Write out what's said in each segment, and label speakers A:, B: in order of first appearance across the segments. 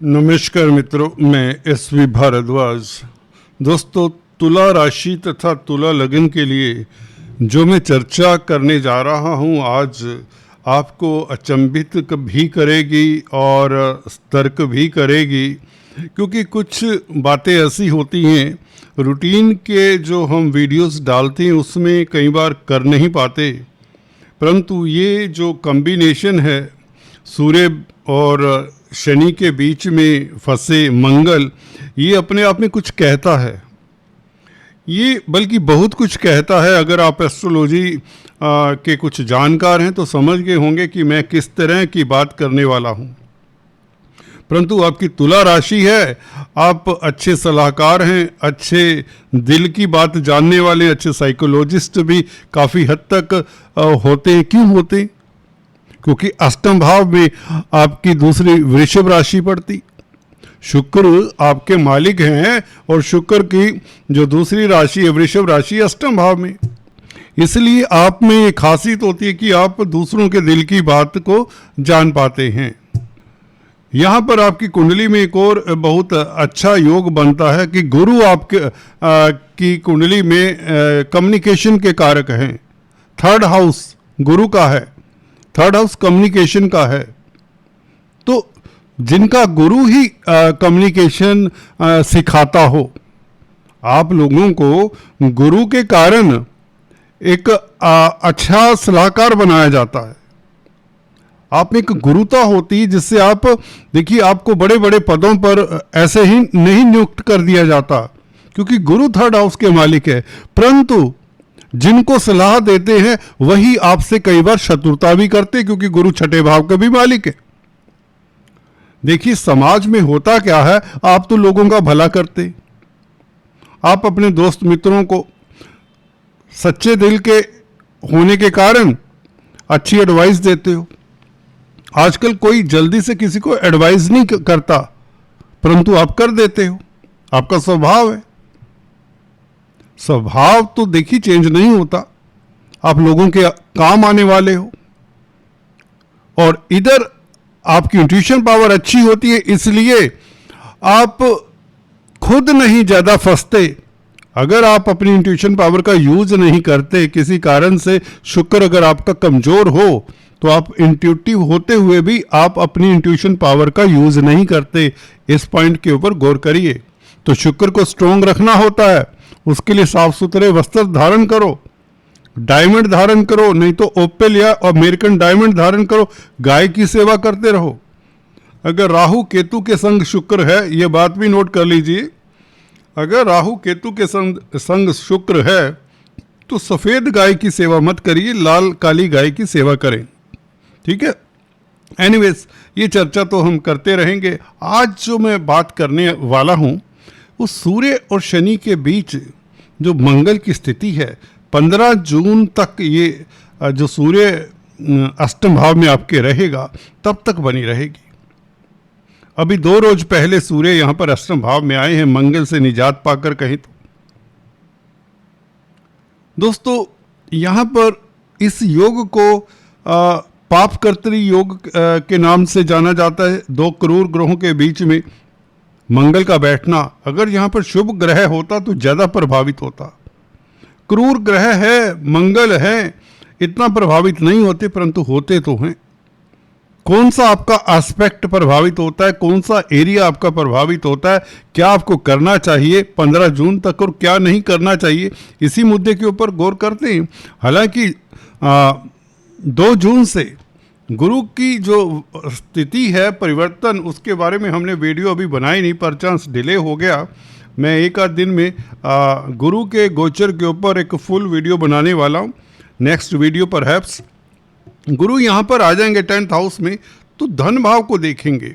A: नमस्कार मित्रों, मैं एसवी भारद्वाज। दोस्तों, तुला राशि तथा तुला लगन के लिए जो मैं चर्चा करने जा रहा हूं आज, आपको अचंभित भी करेगी और तर्क भी करेगी, क्योंकि कुछ बातें ऐसी होती हैं रूटीन के जो हम वीडियोस डालते हैं उसमें कई बार कर नहीं पाते, परंतु ये जो कॉम्बिनेशन है सूर्य और शनि के बीच में फंसे मंगल, ये अपने आप में कुछ कहता है। ये बल्कि बहुत कुछ कहता है। अगर आप एस्ट्रोलॉजी के कुछ जानकार हैं तो समझ गए होंगे कि मैं किस तरह की बात करने वाला हूँ। परंतु आपकी तुला राशि है, आप अच्छे सलाहकार हैं, अच्छे दिल की बात जानने वाले, अच्छे साइकोलॉजिस्ट भी काफ़ी हद तक होते हैं। क्यों होते हैं? क्योंकि अष्टम भाव में आपकी दूसरी वृषभ राशि पड़ती। शुक्र आपके मालिक हैं और शुक्र की जो दूसरी राशि है वृषभ राशि, अष्टम भाव में। इसलिए आप में ये खासियत होती है कि आप दूसरों के दिल की बात को जान पाते हैं। यहाँ पर आपकी कुंडली में एक और बहुत अच्छा योग बनता है कि गुरु आपके की कुंडली में कम्युनिकेशन के कारक हैं। थर्ड हाउस गुरु का है, थर्ड हाउस कम्युनिकेशन का है। तो जिनका गुरु ही कम्युनिकेशन सिखाता हो, आप लोगों को गुरु के कारण एक अच्छा सलाहकार बनाया जाता है। आप में एक गुरुता होती है जिससे आप देखिए, आपको बड़े बड़े पदों पर ऐसे ही नहीं नियुक्त कर दिया जाता, क्योंकि गुरु थर्ड हाउस के मालिक है। परंतु जिनको सलाह देते हैं वही आपसे कई बार शत्रुता भी करते, क्योंकि गुरु छठे भाव का भी मालिक है। देखिए, समाज में होता क्या है, आप तो लोगों का भला करते, आप अपने दोस्त मित्रों को सच्चे दिल के होने के कारण अच्छी एडवाइस देते हो। आजकल कोई जल्दी से किसी को एडवाइस नहीं करता, परंतु आप कर देते हो, आपका स्वभाव है। स्वभाव तो देखिए चेंज नहीं होता, आप लोगों के काम आने वाले हो। और इधर आपकी इंट्यूशन पावर अच्छी होती है, इसलिए आप खुद नहीं ज़्यादा फंसते। अगर आप अपनी इंट्यूशन पावर का यूज नहीं करते, किसी कारण से शुक्र अगर आपका कमज़ोर हो, तो आप इंट्यूटिव होते हुए भी आप अपनी इंट्यूशन पावर का यूज नहीं करते। इस पॉइंट के ऊपर गौर करिए। तो शुक्र को स्ट्रोंग रखना होता है, उसके लिए साफ सुथरे वस्त्र धारण करो, डायमंड धारण करो, नहीं तो ओपेल या अमेरिकन डायमंड धारण करो, गाय की सेवा करते रहो। अगर राहु केतु के संग शुक्र है, यह बात भी नोट कर लीजिए, अगर राहु केतु के संग शुक्र है तो सफ़ेद गाय की सेवा मत करिए, लाल काली गाय की सेवा करें। ठीक है। एनीवेज, ये चर्चा तो हम करते रहेंगे। आज जो मैं बात करने वाला हूँ उस सूर्य और शनि के बीच जो मंगल की स्थिति है, 15 जून तक ये जो सूर्य अष्टम भाव में आपके रहेगा तब तक बनी रहेगी। अभी 2 रोज पहले सूर्य यहाँ पर अष्टम भाव में आए हैं, मंगल से निजात पाकर कहें तो। दोस्तों, यहाँ पर इस योग को पापकर्त्री योग के नाम से जाना जाता है। 2 क्रूर ग्रहों के बीच में मंगल का बैठना, अगर यहाँ पर शुभ ग्रह होता तो ज़्यादा प्रभावित होता। क्रूर ग्रह है, मंगल है, इतना प्रभावित नहीं होते, परंतु होते तो हैं। कौन सा आपका एस्पेक्ट प्रभावित होता है, कौन सा एरिया आपका प्रभावित होता है, क्या आपको करना चाहिए 15 जून तक और क्या नहीं करना चाहिए, इसी मुद्दे के ऊपर गौर करते हैं। हालांकि 2 जून से गुरु की जो स्थिति है परिवर्तन, उसके बारे में हमने वीडियो अभी बनाई नहीं, पर चांस डिले हो गया। मैं एक आध दिन में गुरु के गोचर के ऊपर एक फुल वीडियो बनाने वाला हूँ। नेक्स्ट वीडियो पर हैप्स गुरु यहाँ पर आ जाएंगे 10th हाउस में, तो धन भाव को देखेंगे।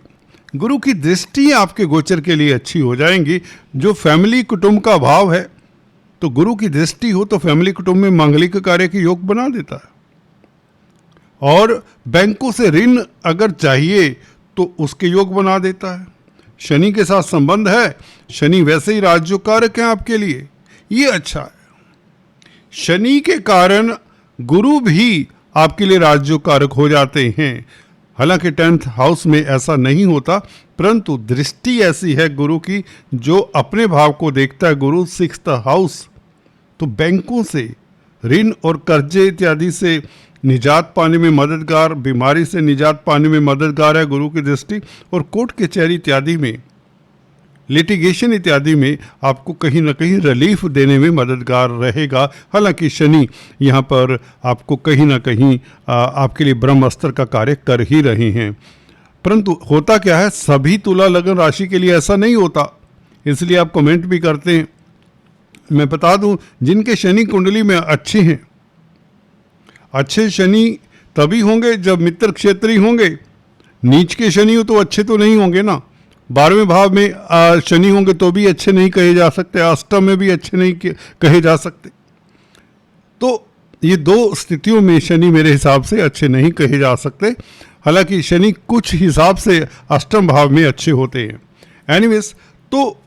A: गुरु की दृष्टि आपके गोचर के लिए अच्छी हो जाएंगी। जो फैमिली कुटुंब का भाव है, तो गुरु की दृष्टि हो तो फैमिली कुटुंब में मांगलिक कार्य के योग बना देता है। और बैंकों से ऋण अगर चाहिए तो उसके योग बना देता है। शनि के साथ संबंध है, शनि वैसे ही राजयोगकारक हैं आपके लिए, ये अच्छा है। शनि के कारण गुरु भी आपके लिए राजयोगकारक हो जाते हैं। हालांकि 10th हाउस में ऐसा नहीं होता, परंतु दृष्टि ऐसी है गुरु की जो अपने भाव को देखता है गुरु 6th हाउस। तो बैंकों से ऋण और कर्जे इत्यादि से निजात पाने में मददगार, बीमारी से निजात पाने में मददगार है गुरु की दृष्टि, और कोर्ट कचहरी इत्यादि में, लिटिगेशन इत्यादि में आपको कहीं ना कहीं रिलीफ देने में मददगार रहेगा। हालांकि शनि यहाँ पर आपको कहीं ना कहीं आपके लिए ब्रह्मास्त्र का कार्य कर ही रहे हैं। परंतु होता क्या है, सभी तुला लग्न राशि के लिए ऐसा नहीं होता, इसलिए आप कमेंट भी करते हैं। मैं बता दूं, जिनके शनि कुंडली में अच्छे हैं, अच्छे शनि तभी होंगे जब मित्र क्षेत्री होंगे। नीच के शनि हो तो अच्छे तो नहीं होंगे ना। 12वें भाव में शनि होंगे तो भी अच्छे नहीं कहे जा सकते, अष्टम में भी अच्छे नहीं कहे जा सकते। तो ये दो स्थितियों में शनि मेरे हिसाब से अच्छे नहीं कहे जा सकते। हालांकि शनि कुछ हिसाब से अष्टम भाव में अच्छे होते हैं। एनीवेज, तो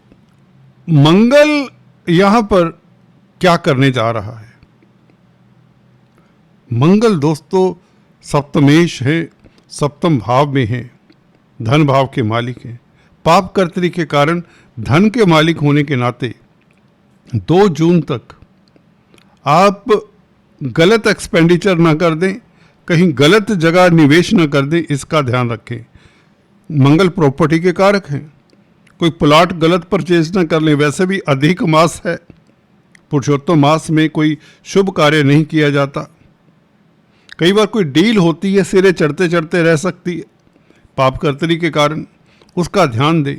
A: मंगल यहाँ पर क्या करने जा रहा है? मंगल दोस्तों सप्तमेश है, सप्तम भाव में है, धन भाव के मालिक हैं। पाप कर्तरी के कारण धन के मालिक होने के नाते 2 जून तक आप गलत एक्सपेंडिचर ना कर दें, कहीं गलत जगह निवेश ना कर दें, इसका ध्यान रखें। मंगल प्रॉपर्टी के कारक हैं, कोई प्लॉट गलत परचेज ना कर लें। वैसे भी अधिक मास है, पुरुषोत्तम मास में कोई शुभ कार्य नहीं किया जाता। कई बार कोई डील होती है, सिरे चढ़ते चढ़ते रह सकती है पाप कर्तरी के कारण, उसका ध्यान दें।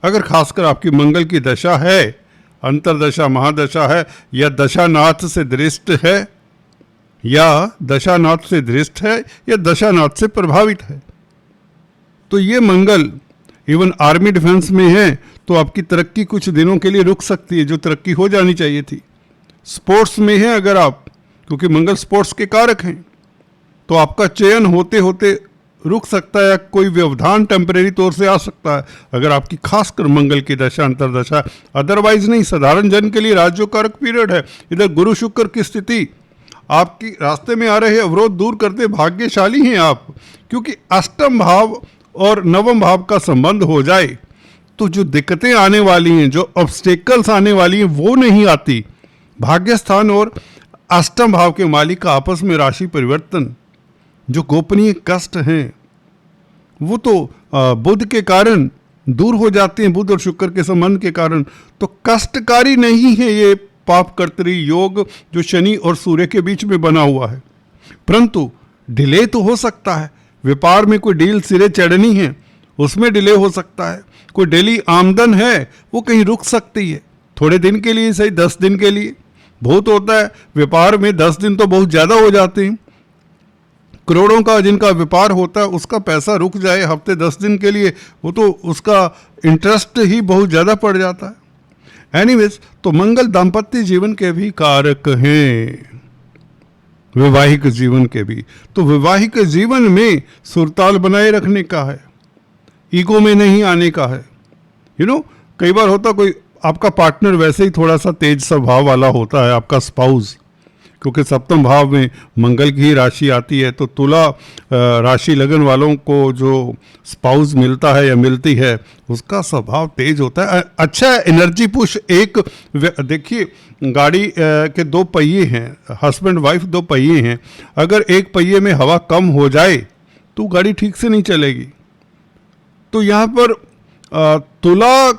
A: अगर खासकर आपकी मंगल की दशा है, अंतरदशा महादशा है, या दशानाथ से दृष्ट है, या दशानाथ से दृष्ट है, या दशानाथ से प्रभावित है, तो ये मंगल इवन आर्मी डिफेंस में है तो आपकी तरक्की कुछ दिनों के लिए रुक सकती है, जो तरक्की हो जानी चाहिए थी। स्पोर्ट्स में है अगर आप, क्योंकि मंगल स्पोर्ट्स के कारक हैं, तो आपका चयन होते होते रुक सकता है, या कोई व्यवधान टेम्परेरी तौर से आ सकता है अगर आपकी खासकर मंगल की दशा अंतरदशा। अदरवाइज नहीं, साधारण जन के लिए राजयोगकारक पीरियड है। इधर गुरु शुक्र की स्थिति आपकी रास्ते में आ रहे अवरोध दूर करते भाग्यशाली हैं आप, क्योंकि अष्टम भाव और नवम भाव का संबंध हो जाए तो जो दिक्कतें आने वाली हैं, जो ऑब्स्टेकल्स आने वाली हैं, वो नहीं आती। भाग्यस्थान और अष्टम भाव के मालिक का आपस में राशि परिवर्तन, जो गोपनीय कष्ट हैं, वो तो बुध के कारण दूर हो जाते हैं, बुध और शुक्र के संबंध के कारण। तो कष्टकारी नहीं है ये पाप कर्तरी योग जो शनि और सूर्य के बीच में बना हुआ है, परंतु डिले तो हो सकता है। व्यापार में कोई डील सिरे चढ़नी है, उसमें डिले हो सकता है। कोई डेली आमदन है, वो कहीं रुक सकती है, थोड़े दिन के लिए सही, 10 दिन के लिए बहुत होता है। व्यापार में 10 दिन तो बहुत ज़्यादा हो जाते हैं। करोड़ों का जिनका व्यापार होता है, उसका पैसा रुक जाए हफ्ते 10 दिन के लिए, वो तो उसका इंटरेस्ट ही बहुत ज़्यादा पड़ जाता है। एनीवेज, तो मंगल दाम्पत्य जीवन के भी कारक हैं, वैवाहिक जीवन के भी। तो वैवाहिक जीवन में सुरताल बनाए रखने का है, ईगो में नहीं आने का है। कई बार होता कोई आपका पार्टनर वैसे ही थोड़ा सा तेज स्वभाव वाला होता है, आपका स्पाउस, क्योंकि सप्तम भाव में मंगल की ही राशि आती है। तो तुला राशि लगन वालों को जो स्पाउस मिलता है या मिलती है, उसका स्वभाव तेज होता है, अच्छा एनर्जी पुश। एक देखिए, गाड़ी के 2 पहिए हैं, हस्बैंड वाइफ 2 पहिए हैं, अगर एक पहिए में हवा कम हो जाए तो गाड़ी ठीक से नहीं चलेगी। तो यहाँ पर तुला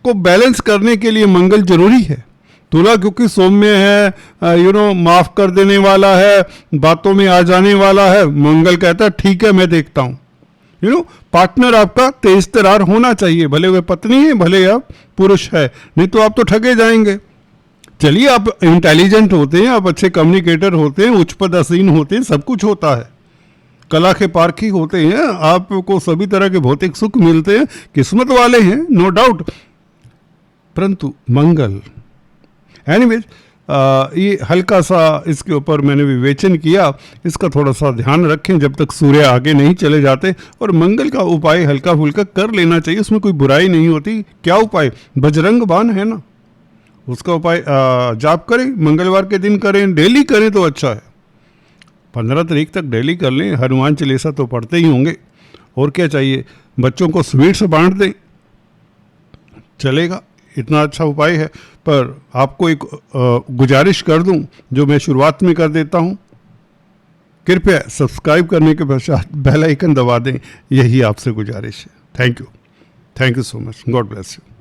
A: को बैलेंस करने के लिए मंगल जरूरी है। तुला क्योंकि सौम्य है, माफ कर देने वाला है, बातों में आ जाने वाला है। मंगल कहता है ठीक है मैं देखता हूँ। पार्टनर आपका तेज तरार होना चाहिए, भले वह पत्नी है, भले आप पुरुष है, नहीं तो आप तो ठगे जाएंगे। चलिए, आप इंटेलिजेंट होते हैं, आप अच्छे कम्युनिकेटर होते हैं, उच्च पदासीन होते हैं, सब कुछ होता है, कला के पारखी होते हैं, आपको सभी तरह के भौतिक सुख मिलते हैं, किस्मत वाले हैं, नो डाउट। परंतु मंगल, एनीवेज, ये हल्का सा इसके ऊपर मैंने विवेचन किया, इसका थोड़ा सा ध्यान रखें जब तक सूर्य आगे नहीं चले जाते। और मंगल का उपाय हल्का फुल्का कर लेना चाहिए, उसमें कोई बुराई नहीं होती। क्या उपाय? बजरंग बाण है ना, उसका उपाय जाप करें, मंगलवार के दिन करें, डेली करें तो अच्छा है। 15 तारीख तक डेली कर लें। हनुमान चालीसा तो पढ़ते ही होंगे, और क्या चाहिए। बच्चों को स्वीट्स बांट दें, चलेगा, इतना अच्छा उपाय है। पर आपको एक गुजारिश कर दूं, जो मैं शुरुआत में कर देता हूं, कृपया सब्सक्राइब करने के पश्चात बेल आइकन दबा दें। यही आपसे गुजारिश है। Thank you so much. God bless you.